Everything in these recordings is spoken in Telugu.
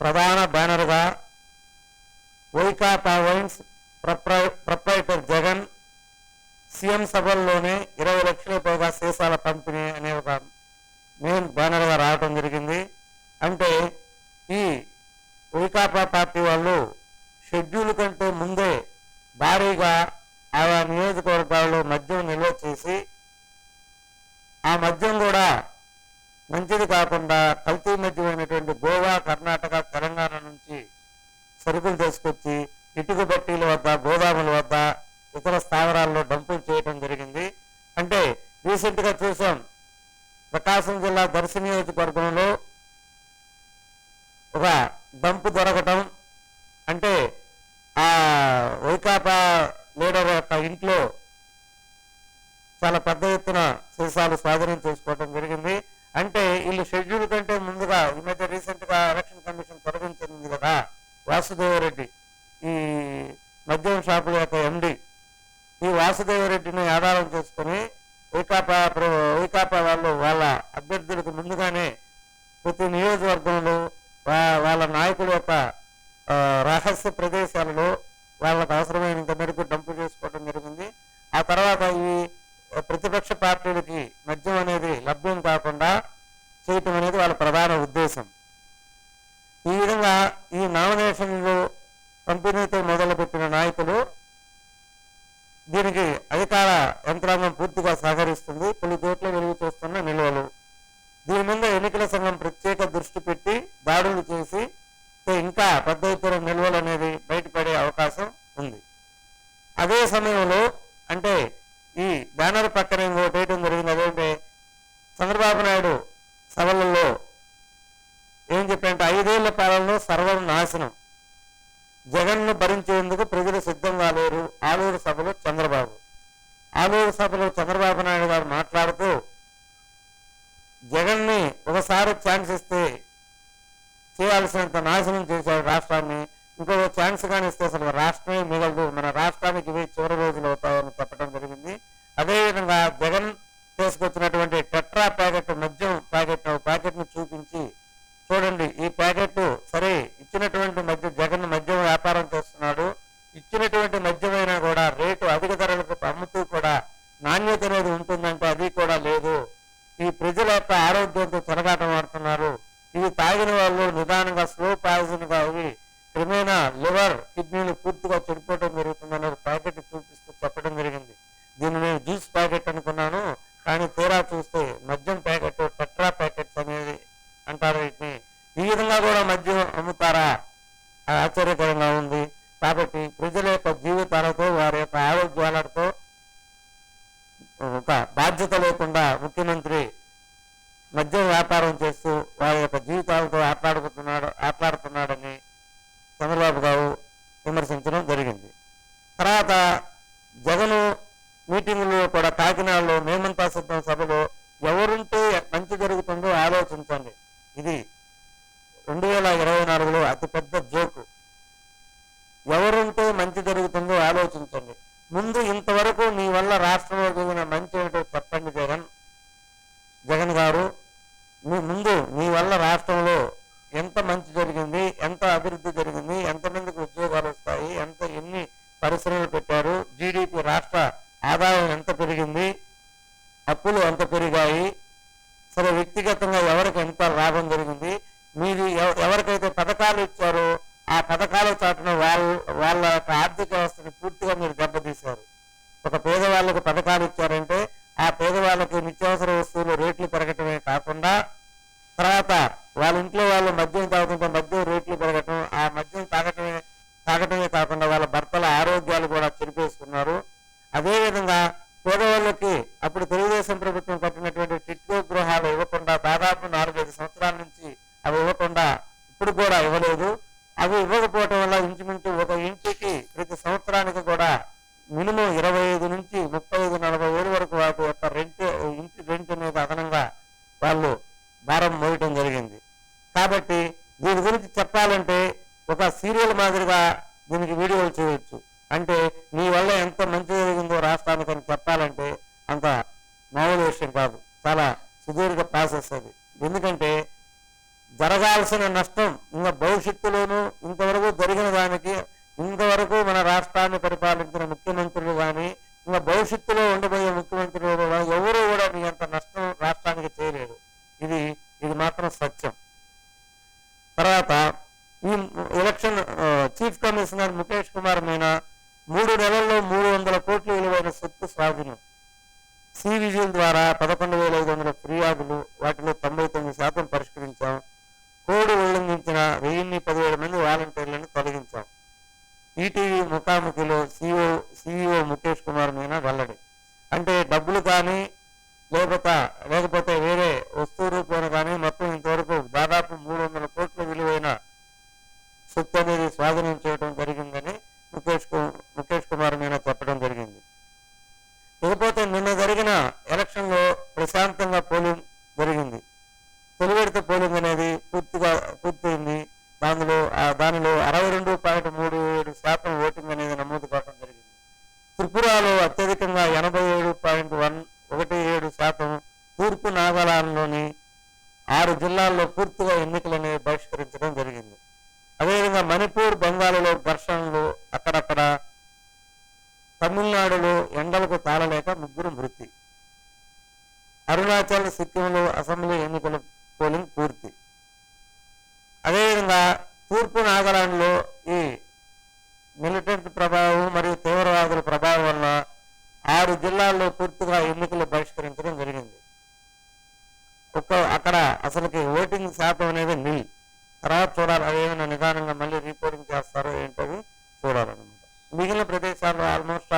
ప్రధాన బ్యానర్గా వైకాపా వైన్స్ ప్రొప్రైటర్ జగన్ సీఎం సభల్లోనే 20 లక్షల పైగా సీసాల పంపిణీ అనే ఒక మెయిన్ బ్యానర్గా రావడం జరిగింది. అంటే ఈ వైకాపా పార్టీ వాళ్ళు షెడ్యూల్ కంటే ముందే భారీగా ఆయా నియోజకవర్గాల్లో మద్యం నిల్వ చేసి ఆ మద్యం కూడా మంచిది కాకుండా కల్తీ మద్యం అయినటువంటి గోవా, కర్ణాటక, తెలంగాణ నుంచి సరుకులు తీసుకొచ్చి ఇటుక బట్టీల వద్ద, గోదాముల వద్ద, ఇతర స్థావరాల్లో డంపులు చేయడం జరిగింది. అంటే రీసెంట్గా చూసాం, ప్రకాశం జిల్లా దర్శి నియోజకవర్గంలో ఒక డంపు దొరకటం, అంటే ఆ వైకాపా లీడర్ యొక్క ఇంట్లో చాలా పెద్ద ఎత్తున సీసాలు స్వాధీనం చేసుకోవడం జరిగింది. అంటే వీళ్ళు షెడ్యూల్ కంటే ముందుగా ఈ మధ్య రీసెంట్గా ఎలక్షన్ కమిషన్ తొలగించింది కదా, వాసుదేవరెడ్డి ఈ మద్యం షాపుల యొక్క ఎండి, ఈ వాసుదేవరెడ్డిని ఆధారం చేసుకుని వైకాపా వాళ్ళు వాళ్ళ అభ్యర్థులకు ముందుగానే ప్రతి నియోజకవర్గంలో వాళ్ళ నాయకుల యొక్క రహస్య ప్రదేశాలలో వాళ్ళకు అవసరమైనంత మేరకు డంపు చేసుకోవడం జరిగింది. ఆ తర్వాత ఈ ప్రతిపక్ష పార్టీలకి మద్యం అనేది లభ్యం కాకుండా చేయటం అనేది వాళ్ళ ప్రధాన ఉద్దేశం. ఈ విధంగా ఈ నామినేషన్లు పంపిణీతో మొదలుపెట్టిన నాయకులు దీనికి అధికార యంత్రాంగం పూర్తిగా సహకరిస్తుంది. పలు చోట్ల వెలుగు చూస్తున్న నిల్వలు, దీని మీద ఎన్నికల సంఘం ప్రత్యేక దృష్టి పెట్టి దాడులు చేసి ఇంకా పెద్ద ఎత్తున నిల్వలు అనేది బయటపడే అవకాశం ఉంది. అదే సమయంలో అంటే ఈ బ్యానర్ పక్కన ఇంకోటి వేయడం జరిగింది. అదేంటే చంద్రబాబు నాయుడు సభలలో ఏం చెప్పారంటే 5 ఏళ్ల పాలనలో సర్వం నాశనం, జగన్ను భరించేందుకు ప్రజలు సిద్ధంగా లేరు. ఆలూరు సభలో చంద్రబాబు నాయుడు గారు మాట్లాడుతూ జగన్ని ఒకసారి ఛాన్స్ ఇస్తే చేయాల్సినంత నాశనం చేశాడు రాష్ట్రాన్ని, ఇంకొక ఛాన్స్ కానీ ఇస్తే అసలు రాష్ట్రమే మిగలదు, మన రాష్ట్రానికి ఇవి చివరి రోజులు అవుతాయని చెప్పడం జరిగింది. అదేవిధంగా జగన్ తీసుకొచ్చినటువంటి టెట్రా ప్యాకెట్ మద్యం ప్యాకెట్ను చూపించి చూడండి, ఈ ప్యాకెట్ సరే ఇచ్చినటువంటి జగన్ మద్యం వ్యాపారం చేస్తున్నాడు, ఇచ్చినటువంటి మద్యమైనా కూడా రేటు అధిక ధరలకు అమ్ముతూ కూడా నాణ్యత అనేది ఉంటుందంటే అది కూడా లేదు. ఈ ప్రజల యొక్క ఆరోగ్యంతో చెలగాటం ఆడుతున్నారు. ఇవి తాగిన వాళ్ళు నిదానంగా స్లో పాయిజన్ గా అవి క్రమేణా లివర్, కిడ్నీలు పూర్తిగా చెడిపోవడం జరుగుతుందని ఒక ప్యాకెట్ చూపిస్తూ చెప్పడం జరిగింది. దీన్ని నేను జ్యూస్ ప్యాకెట్ అనుకున్నాను, కానీ తీరా చూస్తే మద్యం ప్యాకెట్, టెట్రా ప్యాకెట్స్ అనేది అంటారు వీటిని. ఈ విధంగా కూడా మద్యం అమ్ముతారా? ఆశ్చర్యకరంగా ఉంది. కాబట్టి ప్రజల యొక్క జీవితాలతో, వారి యొక్క ఆరోగ్యాలతో ఒక బాధ్యత లేకుండా ముఖ్యమంత్రి మద్యం వ్యాపారం చేస్తూ వారి యొక్క జీవితాలతో ఆటలాడుతున్నాడని చంద్రబాబు గారు విమర్శించడం జరిగింది. తర్వాత జగన్ మీటింగులో కూడా కాకినాడలో మేమంతా సిద్ధం సభలో ఎవరుంటే మంచి జరుగుతుందో ఆలోచించండి. ఇది 2024లో అతిపెద్ద జోకు. ఎవరుంటే మంచి జరుగుతుందో ఆలోచించండి. ముందు ఇంతవరకు నీ వల్ల రాష్ట్రంలో జరిగిన మంచి ఏమిటో చెప్పండి జగన్ గారు. ముందు నీ వల్ల రాష్ట్రంలో ఎంత మంచి జరిగింది, ఎంత అభివృద్ధి జరిగింది, ఎంతమందికి ఉద్యోగాలు వస్తాయి, ఎన్ని పరిశ్రమలు పెట్టారు, జీడిపి రాష్ట్ర ఆదాయం ఎంత పెరిగింది, అప్పులు ఎంత పెరిగాయి, సరే వ్యక్తిగతంగా ఎవరికి ఎంత లాభం జరిగింది, మీరు ఎవరికైతే పథకాలు ఇచ్చారో ఆ పథకాల చాటున వాళ్ళ యొక్క ఆర్థిక వ్యవస్థని పూర్తిగా మీరు దెబ్బతీశారు. ఒక పేదవాళ్ళకు పథకాలు ఇచ్చారంటే ఆ పేదవాళ్ళకి నిత్యావసర వస్తువులు రేట్లు పెరగటమే కాకుండా, తర్వాత వాళ్ళ ఇంట్లో వాళ్ళు మద్యం తాగుతుంటే మద్యం రేట్లు పెరగటం, ఆ మద్యం తాగటమే కాకుండా వాళ్ళ భర్తల ఆరోగ్యాలు కూడా చెరిపేసుకున్నారు. అదేవిధంగా పేదవాళ్ళకి అప్పుడు తెలుగుదేశం ప్రభుత్వం కట్టినటువంటి టిట్కో గృహాలు ఇవ్వకుండా దాదాపు 4-5 సంవత్సరాల నుంచి అవి ఇవ్వకుండా ఇప్పుడు కూడా ఇవ్వలేదు. అవి ఇవ్వకపోవటం వల్ల ఇంచుమించు ఒక ఇంటికి ప్రతి సంవత్సరానికి కూడా మినిమం 25 నుంచి 35-40 వేల వరకు వాటి యొక్క ఇంటి రెంట్ అనేది అదనంగా వాళ్ళు భారం మోయటం జరిగింది. కాబట్టి దీని గురించి చెప్పాలంటే ఒక సీరియల్ మాదిరిగా దీనికి వీడియోలు చేయవచ్చు. అంటే నీ వల్ల ఎంత మంచి జరిగిందో రాష్ట్రానికి అని చెప్పాలంటే అంత మామూలు విషయం కాదు, చాలా సుదీర్ఘ ప్రాసెస్ అది. ఎందుకంటే జరగాల్సిన నష్టం ఇంకా భవిష్యత్తులోనూ ఇంతవరకు జరిగిన దానికి, ఇంతవరకు మన రాష్ట్రాన్ని పరిపాలించిన ముఖ్యమంత్రులు కానీ ఇంకా భవిష్యత్తులో ఉండబోయే ముఖ్యమంత్రులు కూడా ఎవరు కూడా మీ అంత నష్టం రాష్ట్రానికి చేయలేరు. ఇది మాత్రం సత్యం. తర్వాత ఈ election chief commissioner Mukesh Kumar Meena 3 నెలల్లో 300 కోట్ల విలువైన సొత్తు స్వాధీనం. విజిల్ ద్వారా 11,500 ఫిర్యాదులు, వాటిలో 99% పరిష్కరించాం. కోడ్ ఉల్లంఘించిన 1017 మంది వాలంటీర్లను తొలగించాం. ఈటీవీ ముఖాముఖిలో సిఇఓ ముఖేష్ కుమార్ మీనా వెల్లడి. అంటే డబ్బులు కానీ లేకపోతే వేరే వస్తువు రూపంలో కానీ మొత్తం ఇంతవరకు దాదాపు 300 కోట్ల విలువైన సొత్తు అనేది స్వాధీనం చేయడం జరిగిందని ముఖేష్ కుమార్ మీనా చెప్పడం జరిగింది. ఇకపోతే నిన్న జరిగిన ఎలక్షన్లో ప్రశాంతంగా పోలింగ్ జరిగింది. తొలి విడత పోలింగ్ అనేది పూర్తయింది. దానిలో 62.37% ఓటింగ్ అనేది నమోదు కావడం జరిగింది. త్రిపురలో అత్యధికంగా 87.17%, తూర్పు నాగాలాండ్లోని 6 జిల్లాల్లో పూర్తిగా ఎన్నికలనేవి బహిష్కరించడం జరిగింది. అదేవిధంగా మణిపూర్, బెంగాల్లో ఘర్షణలు అక్కడక్కడ, తమిళనాడులో ఎండలకు తాళలేక 3 మృతి. అరుణాచల్, సిక్కింలో అసెంబ్లీ ఎన్నికల పోలింగ్ పూర్తి. అదేవిధంగా తూర్పు నాగాలాండ్లో ఈ మిలిటెంట్ ప్రభావం మరియు తీవ్రవాదుల ప్రభావం వల్ల 6 జిల్లాల్లో పూర్తిగా ఎన్నికలు బహిష్కరించడం జరిగింది. అక్కడ అసలుకి ఓటింగ్ శాతం అనేది నిల్. తర్వాత చూడాలి, అదేమైనా నిదానంగా మళ్ళీ రిపోర్టింగ్ చేస్తారో ఏంటది చూడాలన్నమాట. మిగిలిన ప్రదేశాల్లో ఆల్మోస్ట్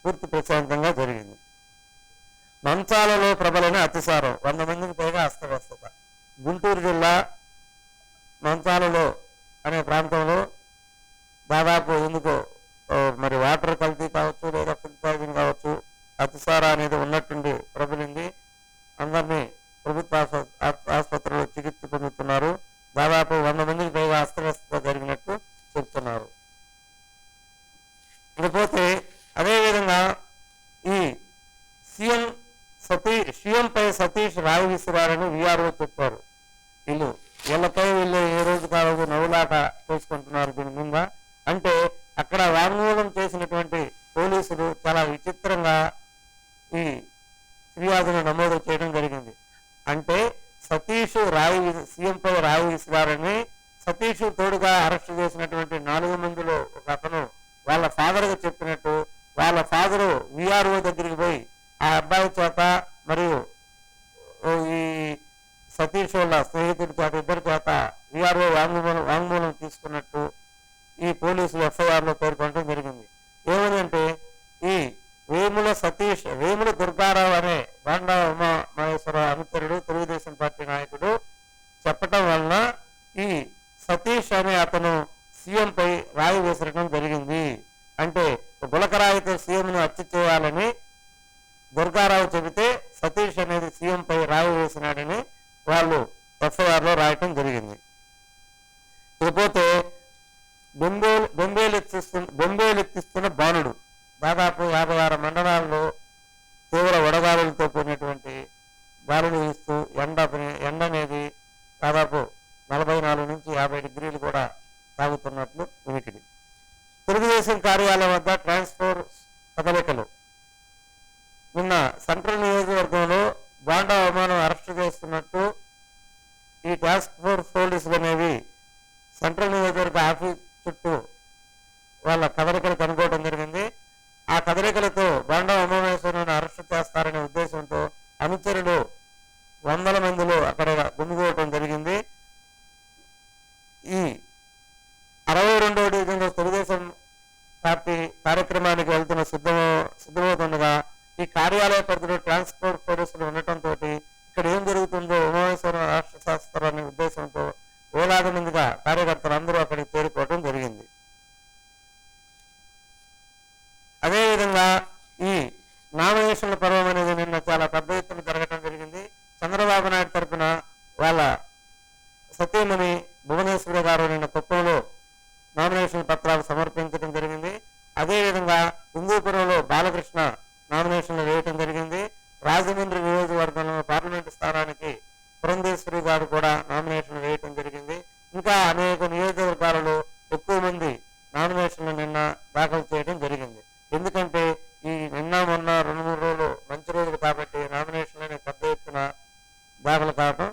పూర్తి ప్రశాంతంగా జరిగింది. మంచాలలో ప్రబలైన అతిసారం, 100 మందికి పైగా అస్తవ్యస్తత. గుంటూరు జిల్లా మంచాలలో అనే ప్రాంతంలో దాదాపు ఎందుకో మరి వాటర్ కల్తీ కావచ్చు, లేదా ఫుడ్ పాయిజన్ కావచ్చు, అతిసార అనేది ఉన్నట్టుండి ప్రబలింది. అందరినీ ప్రభుత్వ ఆసుపత్రిలో చికిత్స పొందుతున్నారు. దాదాపు 100 మందికి పైగా అస్తవ్యస్తత జరిగినట్టు చెప్తున్నారు. ఇకపోతే అదేవిధంగా ఈ సీఎంపై సతీష్ రాయి విసిరారని వీఆర్ఓ చెప్పారు. వీళ్ళపై వీళ్ళు ఏ రోజు కాదు నవ్వులాట చేసుకుంటున్నారు దీని మీద. అంటే అక్కడ వాంగ్మూలం చేసినటువంటి పోలీసులు చాలా విచిత్రంగా ఈ ఫిర్యాదును నమోదు చేయడం జరిగింది. అంటే సీఎంపై రాయి విసిరారని సతీష్ తోడుగా అరెస్ట్ చేసినటువంటి 4 మందిలో ఒక అతను వాళ్ళ ఫాదర్గా చెప్పినట్టు, వాళ్ళ ఫాదరు వీఆర్ఓ దగ్గరికి పోయి ఆ అబ్బాయి చేత మరియు ఈ సతీష్ వాళ్ళ స్నేహితుడి చేత, ఇద్దరి చేత వీఆర్ఓ వాంగ్మూలం తీసుకున్నట్టు ఈ పోలీసులు ఎఫ్ఐఆర్లో పేర్కొనడం జరిగింది. ఏమని అంటే ఈ వేముల దుర్గారావు అనే బాండా ఉమామహేశ్వరరావు అనుచరుడు, తెలుగుదేశం పార్టీ నాయకుడు చెప్పటం వలన ఈ సతీష్ అనే అతను సీఎంపై రాయి వేసడం జరిగింది. అంటే గులకరాయితో సీఎంను హత్య చేయాలని దుర్గారావు చెబితే సతీష్ అనేది సీఎంపై రాయి వేసినాడని వాళ్ళు ఎఫ్ఐఆర్లో రాయటం జరిగింది. ఇకపోతే బొంబేలెత్తిస్తున్న బాణుడు. దాదాపు 56 మండలాల్లో తీవ్ర వడగాలులతో కూడినటువంటి గాలులు వీస్తూ ఎండ అనేది దాదాపు 44 నుంచి 50 డిగ్రీలు కూడా తాగుతున్నట్లు వినికిడి. తెలుగుదేశం కార్యాలయం వద్ద ట్రాన్స్ఫర్ కదలికలు. నిన్న సెంట్రల్ నియోజకవర్గంలో బాండా అవమానం అరెస్టు చేస్తున్నట్టు ఈ టాస్క్ ఫోర్స్ పోలీసులు అనేవి సెంట్రల్ నియోజకవర్గ ఆఫీస్ చుట్టూ వాళ్ళ కదలికలు కనుక్కోవడం జరిగింది. ఆ కదలికలతో బాండా ఉమామహేశ్వరరావును అరెస్టు చేస్తారనే ఉద్దేశంతో అనుచరులు 100 మందిలో అక్కడ గుమిగూడటం జరిగింది. ఈ 62వ డివిజన్లో తెలుగుదేశం పార్టీ కార్యక్రమానికి వెళ్తున్న సిద్ధమవుతుండగా ఈ కార్యాలయ పరిధిలో ట్రాన్స్పోర్ట్ పోలీసులు ఉండటంతో ఇక్కడ ఏం జరుగుతుందో ఉమామహేశ్వరం అరెస్టు చేస్తారనే ఉద్దేశంతో వేలాది మందిగా కార్యకర్తలు అందరూ అక్కడికి చేరుకోవడం జరిగింది. అదేవిధంగా ఈ నామినేషన్ల పర్వం అనేది నిన్న చాలా పెద్ద ఎత్తున జరగడం జరిగింది. చంద్రబాబు నాయుడు తరఫున వాళ్ళ సతీమణి భువనేశ్వరి గారు నిన్న కుప్పంలో నామినేషన్ పత్రాలు సమర్పించడం జరిగింది. అదేవిధంగా హిందూపురంలో బాలకృష్ణ నామినేషన్లు వేయటం జరిగింది. రాజమండ్రి నియోజకవర్గంలో పార్లమెంటు స్థానానికి పురంధేశ్వరి గారు కూడా నామినేషన్ వేయటం జరిగింది. ఇంకా అనేక నియోజకవర్గాలలో ఎక్కువ మంది నామినేషన్లు నిన్న దాఖలు చేయడం జరిగింది. ఎందుకంటే ఈ నిన్న మొన్న 2-3 రోజులు మంచి రోజులు కాబట్టి నామినేషన్లని పెద్ద ఎత్తున దాఖలు కావడం